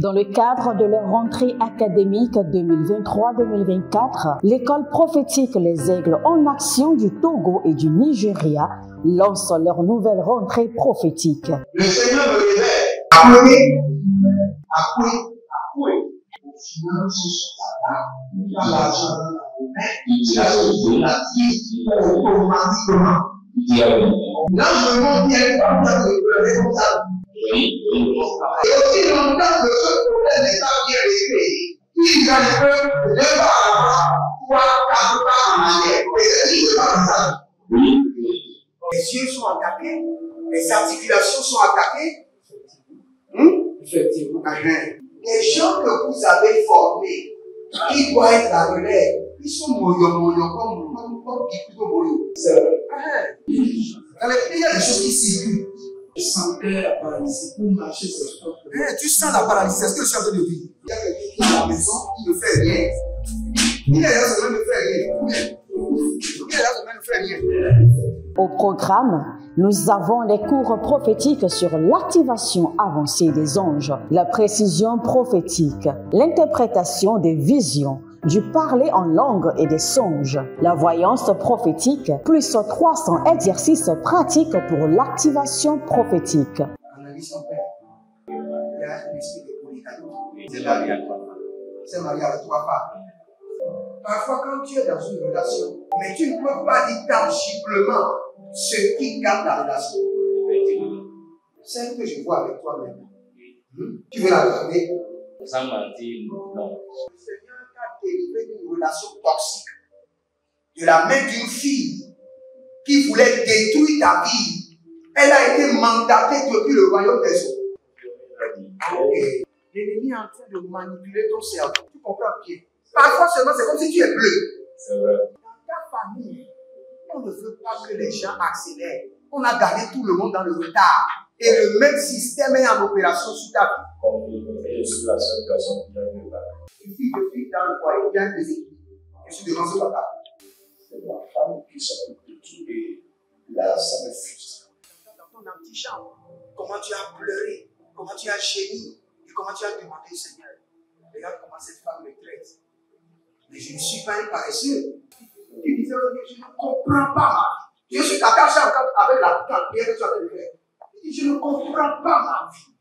Dans le cadre de leur rentrée académique 2023-2024, l'école prophétique Les Aigles en Action du Togo et du Nigeria lance leur nouvelle rentrée prophétique. Le Seigneur me révèle. Appelez. Au final, il y a l'argent dans la main, il y a la vie automatiquement. Là, je me montre bien comme ça, comme ça. Et aussi longtemps que ce problème n'est pas bien réglé, il y a un peu de pas à l'avant, 3, 4 pas en arrière. Et c'est pas ça. Les yeux sont attaqués, les articulations sont attaquées. Effectivement. Les gens que vous avez formés, qui doivent être la relève, ils sont moyo comme plutôt moyo. C'est vrai. Dans les pays, il y a des choses qui circulent. Je sentais la paralysie pour marcher sur le corps. Tu sens la paralysie, c'est ce que je suis en train de dire. Il y a quelqu'un qui est à la maison, qui ne fait rien. Il est là, ça ne fait rien. Il est là, ça ne fait rien. Au programme, nous avons les cours prophétiques sur l'activation avancée des anges, la précision prophétique, l'interprétation des visions, du parler en langue et des songes, la voyance prophétique, plus 300 exercices pratiques pour l'activation prophétique. Analyse son père. Il y a un esprit de polygamie. C'est marié à 3 femmes. C'est marié à 3 femmes. Parfois, quand tu es dans une relation, mais tu ne peux pas dire tangiblement ce qui garde la relation. Celle que je vois avec toi maintenant. Tu veux la regarder? Sans mentir, non. Le Seigneur t'a délivré d'une relation toxique. De la main d'une fille qui voulait détruire ta vie. Elle a été mandatée depuis le royaume des eaux. Okay. L'ennemi est en train de manipuler ton cerveau. Tu comprends bien? Parfois seulement, c'est comme si tu es bleu. C'est vrai. Dans ta famille, on ne veut pas que les gens accélèrent. On a gardé tout le monde dans le retard. Et le même système est en opération sur ta vie. Je suis la seule personne qui a vu ça. Une fille de fille dans le foyer, il y a des équipes. Je suis devant ce papa. C'est ma femme qui s'occupe de tout et là, ça me frustre. Dans ton antichambre, comment tu as pleuré, comment tu as gémi et comment tu as demandé au Seigneur. Regarde comment cette femme me traite. Mais je ne suis pas un paresseux. Tu disais, je ne comprends pas ma vie. Je suis attaché avec la prière que tu as fait de faire. Je ne comprends pas ma vie.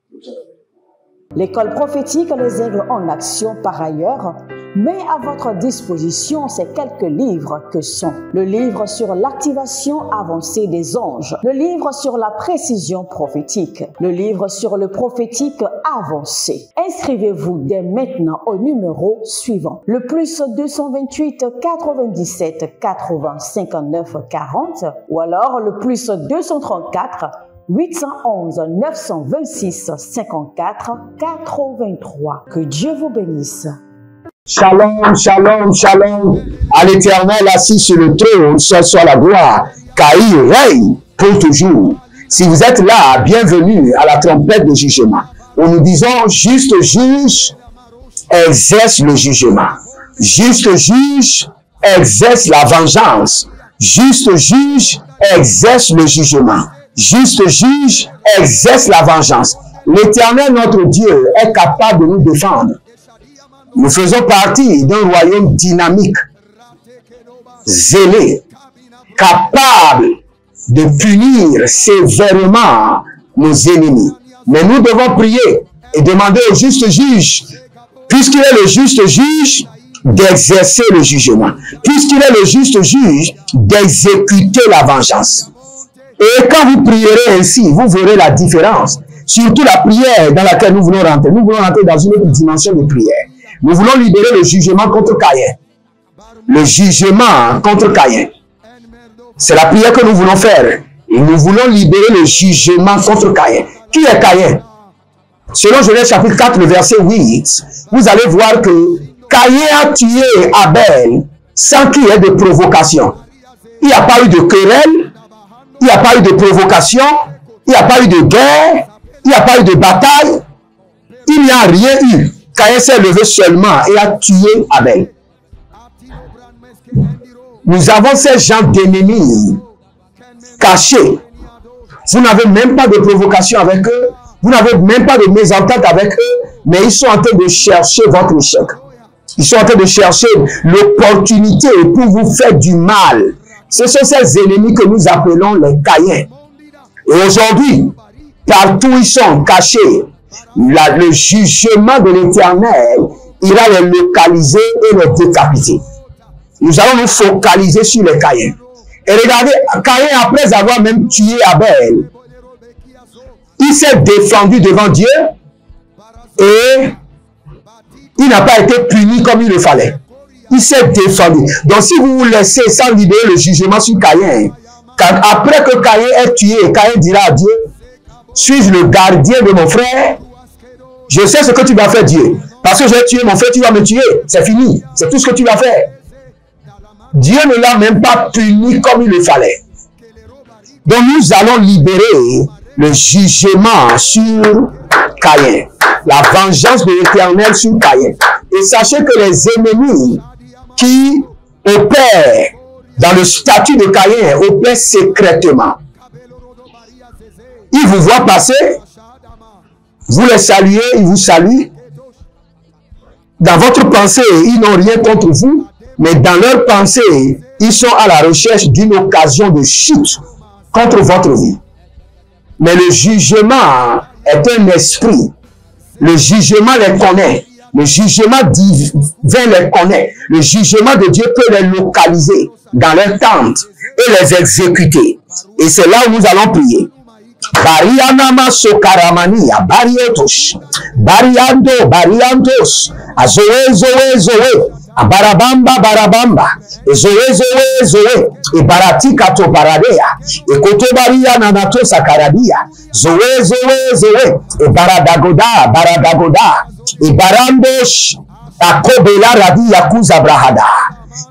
L'école prophétique Les Aigles en Action, par ailleurs, met à votre disposition ces quelques livres que sont le livre sur l'activation avancée des anges, le livre sur la précision prophétique, le livre sur le prophétique avancé. Inscrivez-vous dès maintenant au numéro suivant, le plus 228 97 80 59 40 ou alors le plus 234 811 926 54 83. Que Dieu vous bénisse. Shalom, shalom, shalom. À l'Éternel assis sur le trône, soit la gloire, car il règne pour toujours. Si vous êtes là, bienvenue à la trompette de jugement, où nous disons, juste juge, exerce le jugement. Juste juge, exerce la vengeance. Juste juge, exerce le jugement. Juste juge, exerce la vengeance. L'Éternel, notre Dieu, est capable de nous défendre. Nous faisons partie d'un royaume dynamique, zélé, capable de punir sévèrement nos ennemis. Mais nous devons prier et demander au juste juge, puisqu'il est le juste juge, d'exercer le jugement. Puisqu'il est le juste juge, d'exécuter la vengeance. Et quand vous prierez ainsi, vous verrez la différence. Surtout la prière dans laquelle nous voulons rentrer. Nous voulons rentrer dans une autre dimension de prière. Nous voulons libérer le jugement contre Caïn. Le jugement contre Caïn. C'est la prière que nous voulons faire. Et nous voulons libérer le jugement contre Caïn. Qui est Caïn? Selon Genèse chapitre 4, le verset 8, vous allez voir que Caïn a tué Abel sans qu'il y ait de provocation. Il n'y a pas eu de querelle. Il n'y a pas eu de provocation, il n'y a pas eu de guerre, il n'y a pas eu de bataille, il n'y a rien eu. Caïn s'est levé seulement et a tué Abel. Nous avons ces gens d'ennemis cachés. Vous n'avez même pas de provocation avec eux, Vous n'avez même pas de mésentente avec eux, mais ils sont en train de chercher votre échec. Ils sont en train de chercher l'opportunité pour vous faire du mal. Ce sont ces ennemis que nous appelons les Caïens. Et aujourd'hui, partout ils sont cachés, le jugement de l'Éternel ira les localiser et les décapiter. Nous allons nous focaliser sur les Caïens. Et regardez, Caïn, après avoir même tué Abel, il s'est défendu devant Dieu et il n'a pas été puni comme il le fallait. Il s'est défendu. Donc si vous vous laissez sans libérer le jugement sur Caïn, après que Caïn ait tué, Caïn dira à Dieu, suis-je le gardien de mon frère? Je sais ce que tu vas faire, Dieu. Parce que j'ai tué mon frère, tu vas me tuer. C'est fini. C'est tout ce que tu vas faire. Dieu ne l'a même pas puni comme il le fallait. Donc nous allons libérer le jugement sur Caïn. La vengeance de l'Éternel sur Caïn. Et sachez que les ennemis qui opèrent dans le statut de Caïn opèrent secrètement. Ils vous voient passer, vous les saluez, ils vous saluent. Dans votre pensée, ils n'ont rien contre vous, mais dans leur pensée, ils sont à la recherche d'une occasion de chute contre votre vie. Mais le jugement est un esprit. Le jugement les connaît. Le jugement divin les connaît. Le jugement de Dieu peut les localiser dans leur tente et les exécuter. Et c'est là où nous allons prier. Barianama sokaramania bariotos bariando bariantos azoe zoe zoe abarabamba barabamba zoe zoe zoe e baratika to baradea e kotobaria nanato sakarabia zoe zoe zoe e baradagoda baradagoda e barandos akobela radi yakuza brahada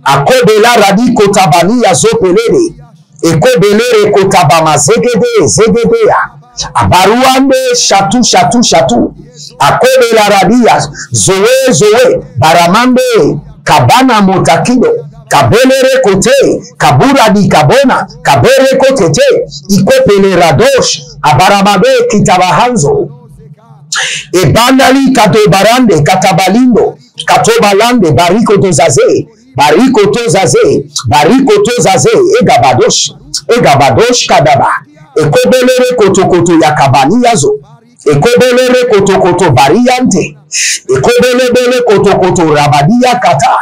akobela radi kotabania zopelele ekobelere kotabama zegede zegedea abaruande shatu shatu shatu akobela radia zoe zoe baramande kabana motakido kabelere kote kabura di kabona kabere kotete ikopele radosh abaramade kitabahanzo ebandali katobarande katabalindo katobalande bariko dozaze bariko tozaze egabadosh kadaba ekobelere kotokoto yakabani yazo ekobelere kotokoto bariante ekobelebele kotokoto rabadia kata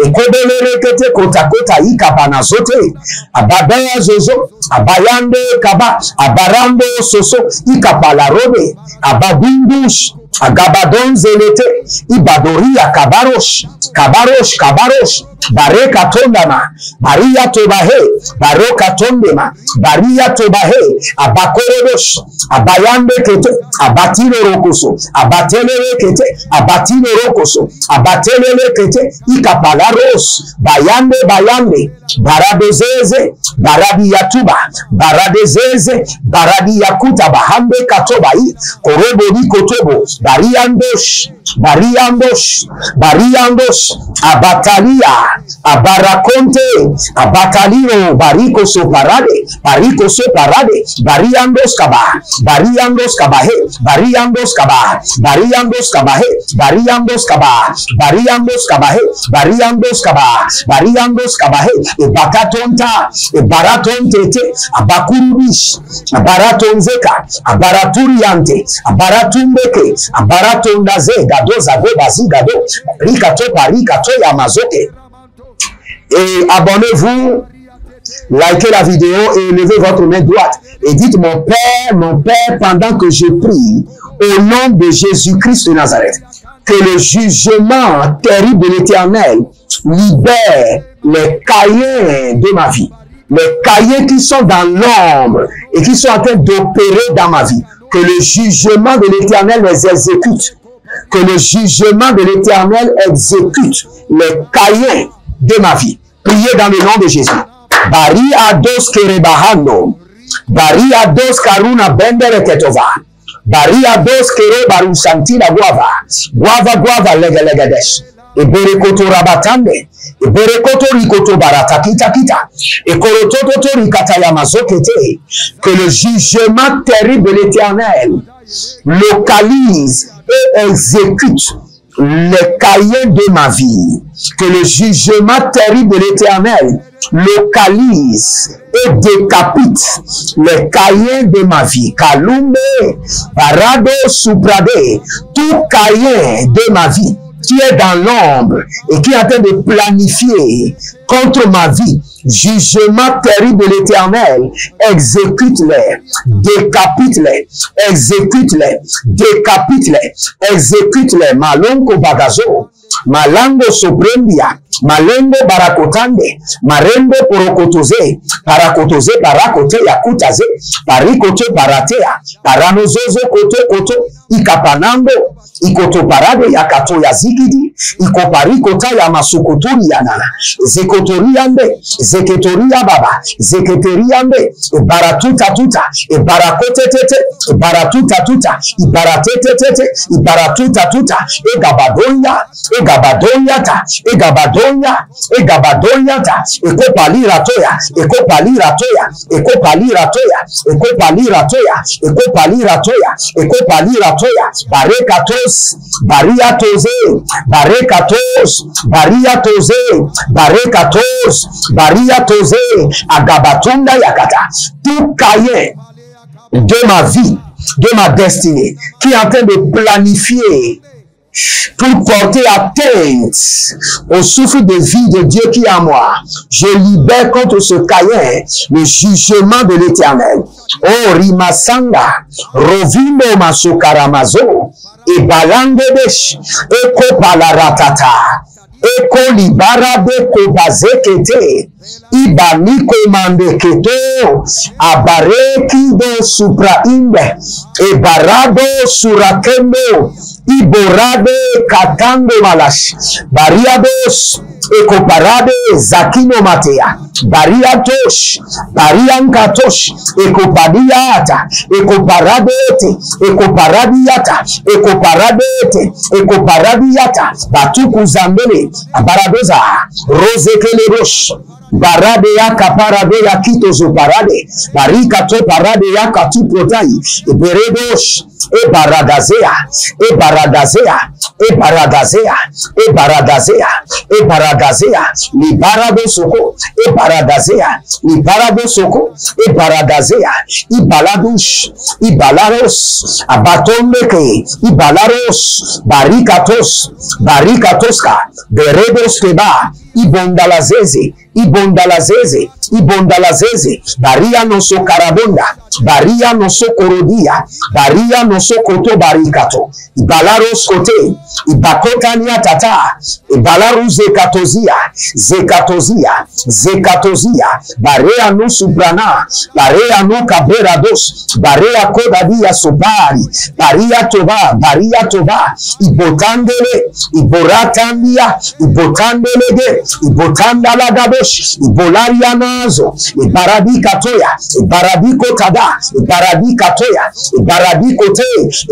ekobelere kete kotakota ikabana zote abadaya zozo abayande kaba abarando soso ikapala robe abadindush agabadon zelete ibadoria kabarosh bareka tondama baria tobahe baroka tondema baria tobahe abakorodosh abayande kete abatino rokoso abatelele kete abatino rokoso abatelele kete ikapalaros bayande baradozeze baradi yatuba baradezeze baradi yakuta bahande katobai korobodi kotobo bariandos abatalia abarakonte abatalino bariko so parade bariandos kabahe ebakatonta ebaratontete abakurubish abaratonzeka abaraturiante abaratumbeke abaratondaze gadoza gobazi gado rikato yamazoke. Et abonnez-vous, likez la vidéo et levez votre main droite et dites mon Père, pendant que je prie au nom de Jésus-Christ de Nazareth, que le jugement terrible de l'Éternel libère les Caïens de ma vie, les Caïens qui sont dans l'ombre et qui sont en train d'opérer dans ma vie, que le jugement de l'Éternel les exécute, que le jugement de l'Éternel exécute les Caïens de ma vie. Priez dans le nom de Jésus. Bari ados kerebahano, bari ados karuna bendere ketova, bari ados kere baru santila guava legelegedesh, e berekoto rabatande, e berekoto rikoto baratakita kita, e korototo rikata yamazokete, que le jugement terrible de l'Éternel localise et exécute les cahiers de ma vie. Que le jugement terrible de l'Éternel localise et décapite les cahiers de ma vie. Kalumbe, Parado, Suprade, tout cahier de ma vie qui est dans l'ombre et qui est en train de planifier contre ma vie, jugement terrible de l'Éternel, exécute-les, décapite-les, exécute-les, décapite-les, exécute-les. Malongo bagazo, malango sobrendia, malengo barakotande, marendo porokotoze, parakotoze, parakote yakutaze, parikote paratea, paranozozo koto koto, ikapanando, ikoto parade yakato yazigidi, ikoparikota ya masukuturi yanana, zekotoriande, zeketoria baba, zeketeriande, baratuta tuta, barakote tete, baratuta tuta, baratete tete, baratuta tuta, egabadonya ta, egabadonya ta, ekopalira toya, ekopalira toya, ekopalira toya, ekopalira toya, ekopalira toya, ekopalira toya, barekatos, bariatoze, barekatos, bariatoze, barekatos, bariatoze, agabatunda yakata, tout cahier de ma vie, de ma destinée, qui est en train de planifier pour porter atteinte au souffle de vie de Dieu qui est en moi. Je libère contre ce cahier le jugement de l'Éternel. Oh Rimasanga, Rovino Masokaramazo, et Balandebesh, Eko Palaratata, Eko Libarabe Kobazekete, Ibaniko Mandeketo, Abareki do Supraimbe, e Barado Surakendo, Iborade Katando Malash, Bariados, Ekoparade Zakino Matea, Bariatosh, Bariankatosh, Ekopadiata, Ekoparadete, Ekoparadiata, Ekoparadete, Ekoparadiata, Batuku Zambele, Baradoza, Rosekelerosh, Barade ya kaparade ya kitozo parade, barika to parade ya katu protai, beredosh, e baradazea, e baradazea, e baradazea, e baradazea, e baradazea, li barado soko, e baradazea, li barado soko, e baradazea, i baladush, i balaros, abatombeke, i balaros, barikatos, barikatoska, beredos keba, i bondalazeze, Ibondalazeze, Ibondalazeze, Baria no so karabonda, Baria no so korodia, Baria no so koto barikato, Ibalaros kote, Ibakotania tata, Ibalaru zekatozia, Zekatozia, Zekatozia, Barea no subrana, Barea no kaberados, Barea kodadia sobari, Baria toba, Ibotandele, Iboratandia, Ibotandele, Ibotandalagabo, Ibolarianazo, Ibaradikatoya, Ibaradikotada, Ibaradikatoya, Ibaradikote,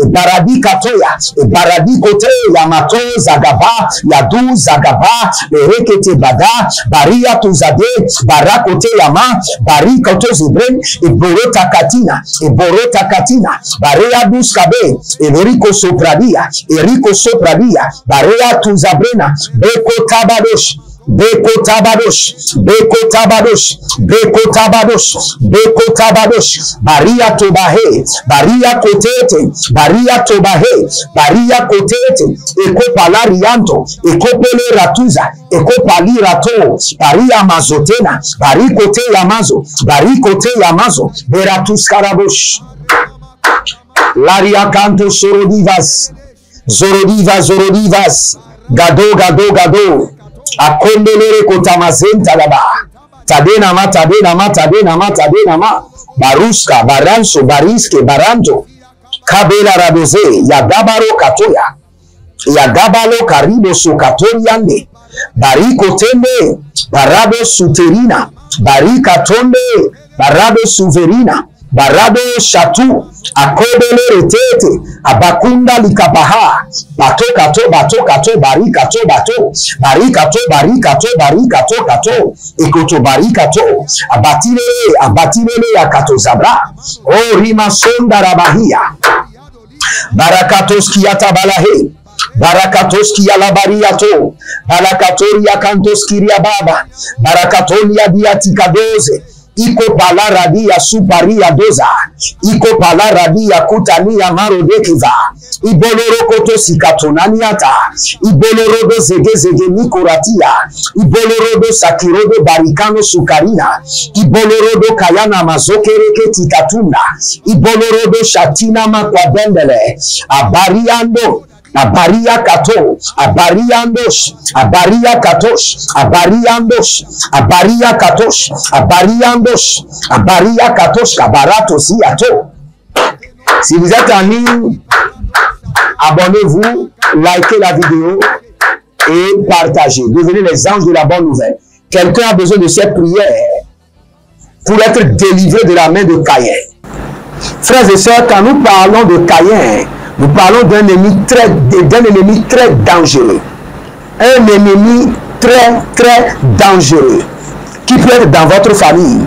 Ibaradikatoya, Ibaradikote, Yamato, Zagaba, Yadu, Zagaba, Berekete Bada, Baria Tuzade, Barakote Yama, Barikoto Zibren, Iborota Katina, Barea Duskabe, Eriko Sopradia, Barea Tuzabrena, Beko Tabadosh, Beko tabadosh, Beko tabadosh, Beko tabadosh, Beko tabadosh, Baria tobahe, Baria kotete, Baria tobahe, Baria kotete, Eko palarianto, Eko pele ratuza, Eko pali rato, Baria mazotena, Barikote yamazo, Barikote yamazo, Beratus karabosh, Laria canto sorodivas, Zorodivas, Gado, Akondelere kotamazenta laba. Tadena ma. Baruska, Baranso, Bariske, Baranto. Kabela radoze, Yagabaro katoya. Yagabalo karibo sukatoriande. Bariko tembe, Barado suterina. Barika tombe, Barado suverina. Barado shatu. Akobele retete, abakunda likabaha, bato, barikato, kato, ekoto barikato, abatilele, yakato zabra, o rima sonda rabahia, Barakatos kiyata balahe. Barakatos kiyalabariato. Barakatoria kantos kiria baba. Barakatolia diatikadoze. Iko palaradia suparia doza. Iko palaradia kutania marodekiva. Ibolorokoto sikatonaniata. Ibolorodo zege nikuratia. Ibolorodo sakirodo barikano sukarina. Ibolorodo kayana mazokereke titatunda. Ibolorodo shatina makwabendele. Abariando. Abaria kato, abariandos, abaria katosh, abariandos, abaria katosh, abariandos, abaria katosh, kabaratos yato. Si vous êtes en ligne, abonnez-vous, likez la vidéo et partagez. Devenez les anges de la bonne nouvelle. Quelqu'un a besoin de cette prière pour être délivré de la main de Caïn. Frères et sœurs, quand nous parlons de Caïn, nous parlons d'un ennemi très dangereux. Un ennemi très dangereux qui peut être dans votre famille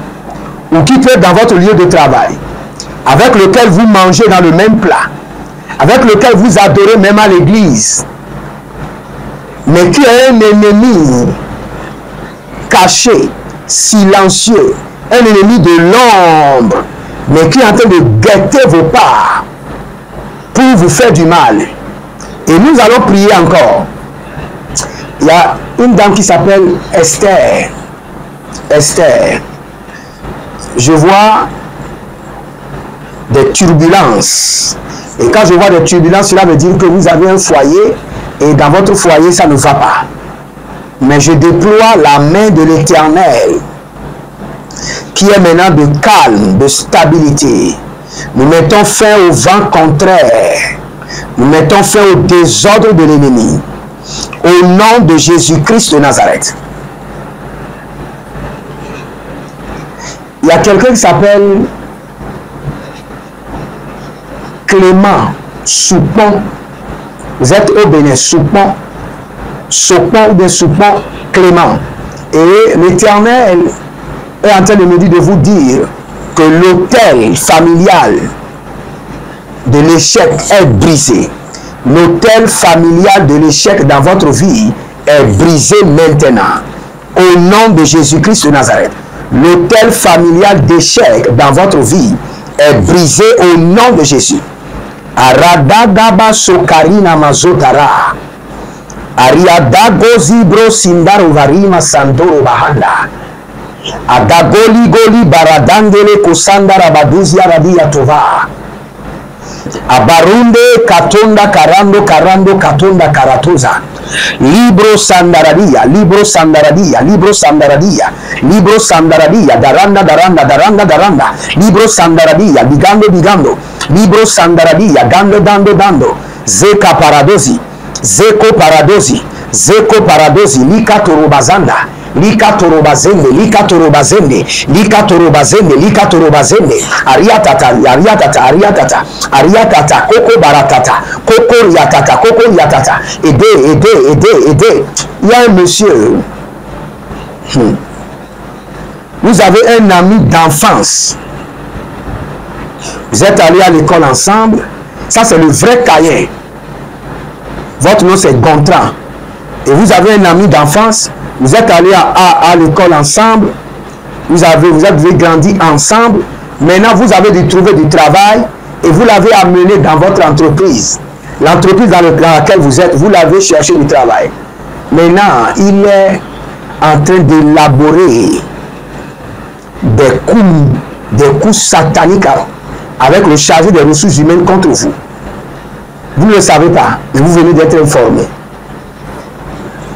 ou qui peut être dans votre lieu de travail, avec lequel vous mangez dans le même plat, avec lequel vous adorez même à l'église, mais qui est un ennemi caché, silencieux, un ennemi de l'ombre, mais qui est en train de guetter vos pas pour vous faire du mal. Et nous allons prier encore. Il y a une dame qui s'appelle Esther. Esther. Je vois des turbulences. Et quand je vois des turbulences, cela veut dire que vous avez un foyer et dans votre foyer, ça ne va pas. Mais je déploie la main de l'Éternel qui est maintenant de calme, de stabilité. Nous mettons fin au vent contraire. Nous mettons fin au désordre de l'ennemi. Au nom de Jésus-Christ de Nazareth. Il y a quelqu'un qui s'appelle Clément Soupon. Vous êtes au Bénin, Soupon. Soupon ou bien Soupon Clément. Et l'Éternel est en train de me dire de vous dire que l'autel familial de l'échec est brisé. L'autel familial de l'échec dans votre vie est brisé maintenant. Au nom de Jésus-Christ de Nazareth. L'autel familial d'échec dans votre vie est brisé au nom de Jésus. Aradagaba sokarina mazotara. Ariadago zibro sindaro varima sandoro bahanda. Adagoli goli baradangele kusanda rabaduzia radia tova. Abarunde katonda karando katonda karatuza. Libro sandaradia, libro sandaradia, libro sandaradia, libro sandaradia, daranda, libro sandaradia, bigando, libro sandaradia, dando, zeka paradosi, zeko paradosi, likatorobazanda. Likatorobazende, ariatata, koko baratata, koko riatata, aidez. Il y a un monsieur, vous avez un ami d'enfance, vous êtes allés à l'école ensemble, ça c'est le vrai Caïn, votre nom c'est Gontran, et vous avez un ami d'enfance. Vous êtes allés à l'école ensemble, vous avez grandi ensemble, maintenant vous avez trouvé du travail et vous l'avez amené dans votre entreprise. L'entreprise dans laquelle vous êtes, vous l'avez cherché du travail. Maintenant, il est en train d'élaborer des coups sataniques avec le chargé des ressources humaines contre vous. Vous ne le savez pas, mais vous venez d'être informé.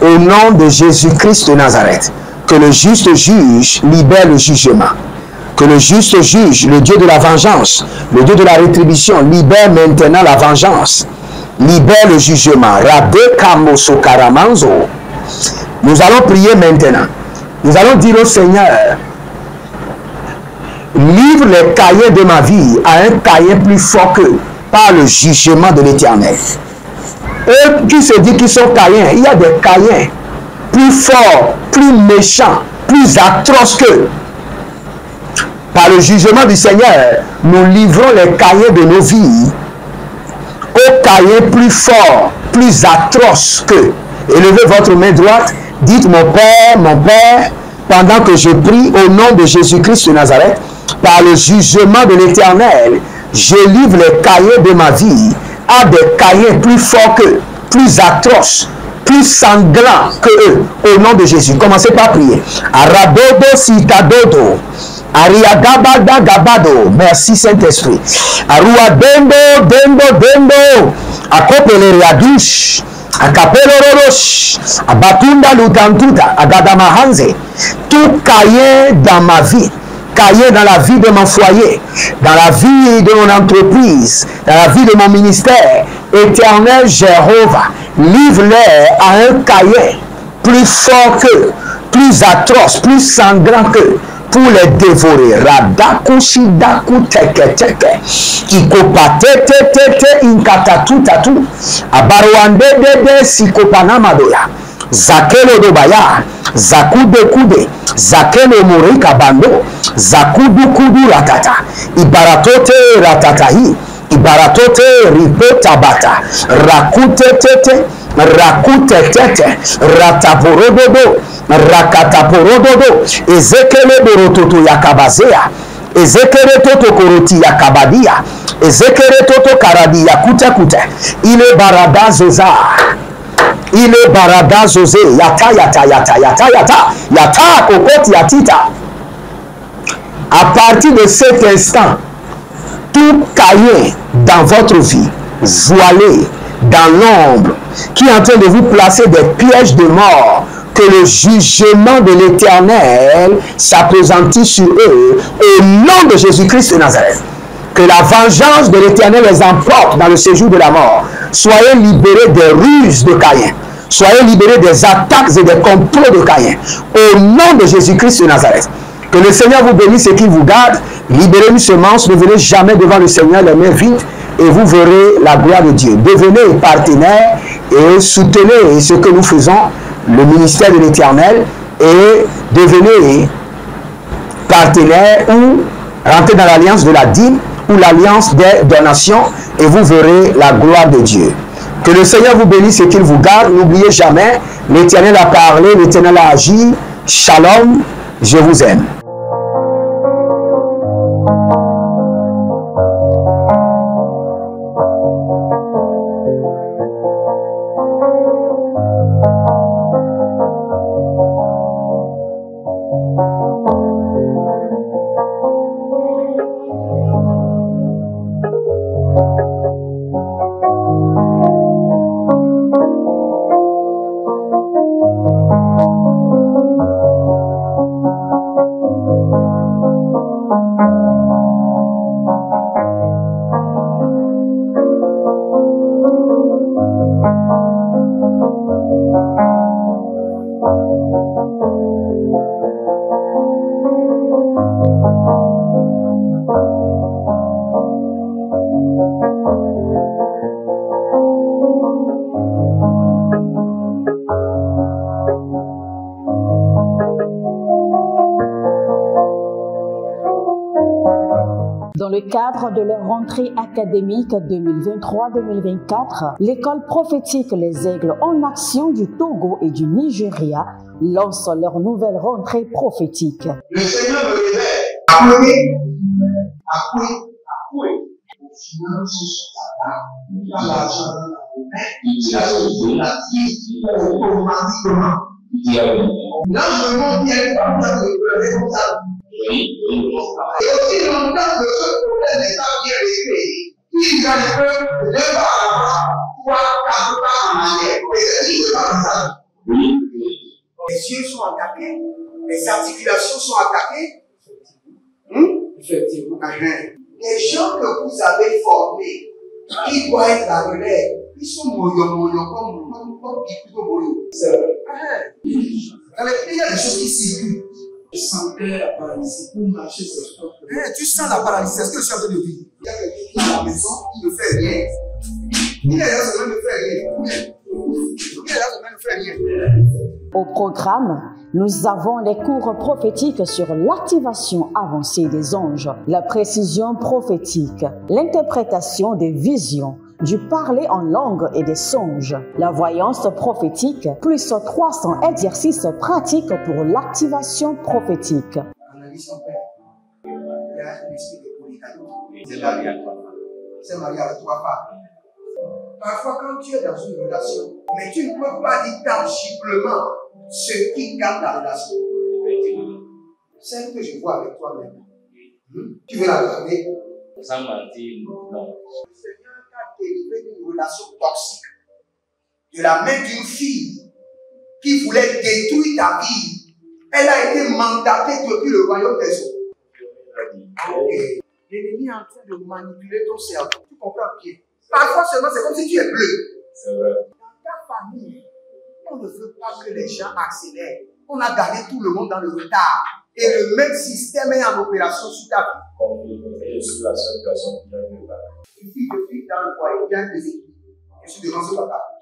Au nom de Jésus-Christ de Nazareth, que le juste juge libère le jugement. Que le juste juge, le Dieu de la vengeance, le Dieu de la rétribution, libère maintenant la vengeance. Libère le jugement. Nous allons prier maintenant. Nous allons dire au Seigneur, livre les cahiers de ma vie à un cahier plus fort que par le jugement de l'Éternel. Eux qui se disent qu'ils sont Caïns, il y a des Caïns plus forts, plus méchants, plus atroces qu'eux. Par le jugement du Seigneur, nous livrons les Caïns de nos vies au cahier plus fort, plus atroce que. Élevez votre main droite, dites mon Père, pendant que je prie au nom de Jésus-Christ de Nazareth, par le jugement de l'Éternel, je livre les cahiers de ma vie à des cahiers plus forts que, plus atroces, plus sanglants que eux, au nom de Jésus. Commencez par prier. Aradodo sitadodo. Ariagabada gabado. Merci Saint-Esprit. Arua dendo. Akopele riadush. Akapelo roros. Abatunda lutantuta. Agadamahanze. Tout cahier dans ma vie, cahier dans la vie de mon foyer, dans la vie de mon entreprise, dans la vie de mon ministère, Éternel Jéhovah, livre-les à un cahier plus fort que, plus atroce, plus sanglant que, pour les dévorer. Radakushidaku teke teke. Ikopate tete inkatatu tatu. Abarwande dede sikopanamadoya. Zakelo dobaya. Zakude kude. Zakelo morika bando. Zakudu kudu ratata. Ibaratote ratatahi. Ibaratote ripota bata. Rakute tete. Rakute tete. Rataporododo. Rakataporododo. Ezekele borototo yakabazea. Ezekele toto koroti yakabadia. Ezekele toto karadi yakute kute. Ile barada zoza. Ile barada zoze. Yata kokoti yatita. À partir de cet instant, tout cahier dans votre vie, voilé dans l'ombre, qui est en train de vous placer des pièges de mort, que le jugement de l'Éternel s'appesantit sur eux au nom de Jésus-Christ de Nazareth. Que la vengeance de l'Éternel les emporte dans le séjour de la mort. Soyez libérés des ruses de Caïn. Soyez libérés des attaques et des complots de Caïn. Au nom de Jésus-Christ de Nazareth. Que le Seigneur vous bénisse et qu'il vous garde. Libérez une semence. Ne venez jamais devant le Seigneur les mains vides et vous verrez la gloire de Dieu. Devenez partenaires et soutenez ce que nous faisons, le ministère de l'Éternel, et devenez partenaires ou rentrez dans l'alliance de la dîme ou l'alliance des donations et vous verrez la gloire de Dieu. Que le Seigneur vous bénisse et qu'il vous garde. N'oubliez jamais, l'Éternel a parlé, l'Éternel a agi. Shalom, je vous aime. Dans le cadre de leur rentrée académique 2023-2024, l'école prophétique Les Aigles en Action du Togo et du Nigeria lance leur nouvelle rentrée prophétique. Le Seigneur me révèle. Appelez. Finances dans l'argent dans la automatiquement. Là, je me montre bien comme ça, le responsable. Et aussi longtemps que ce problème n'est pas bien réglé, il y a un peu de pas avant, 3, 4 pas en arrière. Et c'est pas comme ça. Les yeux sont attaqués, les articulations sont attaquées. Effectivement. Les gens que vous avez formés, qui doivent être la relève, ils sont moyo comme plutôt moyo. C'est vrai. Il y a des choses qui circulent. Je sentais la paralysie pour marcher sur le corps. Tu sens la paralysie, c'est ce que je suis en train de dire. Il y a quelqu'un qui est à la maison, qui ne fait rien. Il est là, ça ne fait rien. Il est là, ça ne fait rien. Au programme, nous avons les cours prophétiques sur l'activation avancée des anges, la précision prophétique, l'interprétation des visions, du parler en langue et des songes. La voyance prophétique, plus 300 exercices pratiques pour l'activation prophétique. Analyse son père. Il y a un esprit de polygame. C'est marié à 3 femmes. C'est marié avec 3 femmes. Parfois, quand tu es dans une relation, mais tu ne peux pas dire tangiblement ce qui garde la relation. Celle que je vois avec toi maintenant. Tu veux la garder? Sans mentir, non. Le Seigneur t'a délivré d'une relation toxique. De la main d'une fille qui voulait détruire ta vie. Elle a été mandatée depuis le royaume des eaux. Okay. L'ennemi est en train de manipuler ton cerveau. Tu comprends bien? Parfois seulement, c'est comme si tu es bleu. C'est vrai. Dans ta famille, on ne veut pas que les gens accélèrent. On a gardé tout le monde dans le retard. Et le même système est en opération sur ta vie. Comme je suis la seule personne qui a vu là. Une fille de fille dans le foyer, bien déséquilibrée. Je suis devant ce papa.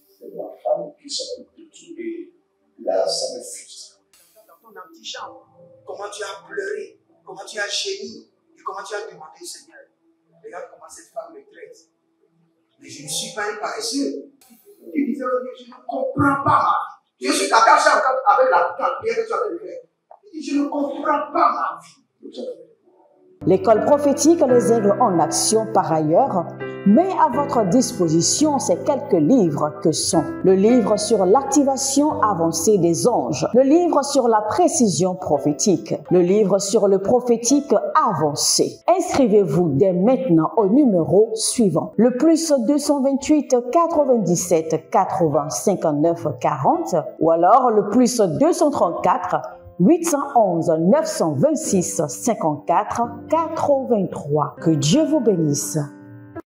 C'est ma femme qui s'occupe de tout et là, ça me frustre. Dans ton antichambre, comment tu as pleuré, comment tu as gémi et comment tu as demandé au Seigneur. Regarde comment cette femme me traite. Mais je ne suis pas un paresseux. Tu disais, je ne comprends pas ma vie. Je suis attaché avec la prière que tu as fait de faire. Je ne comprends pas ma vie. L'école prophétique Les Aigles en Action, par ailleurs, met à votre disposition ces quelques livres que sont le livre sur l'activation avancée des anges, le livre sur la précision prophétique, le livre sur le prophétique avancé. Inscrivez-vous dès maintenant au numéro suivant, le plus 228 97 80 59 40 ou alors le plus 234 811 926 54 83. Que Dieu vous bénisse.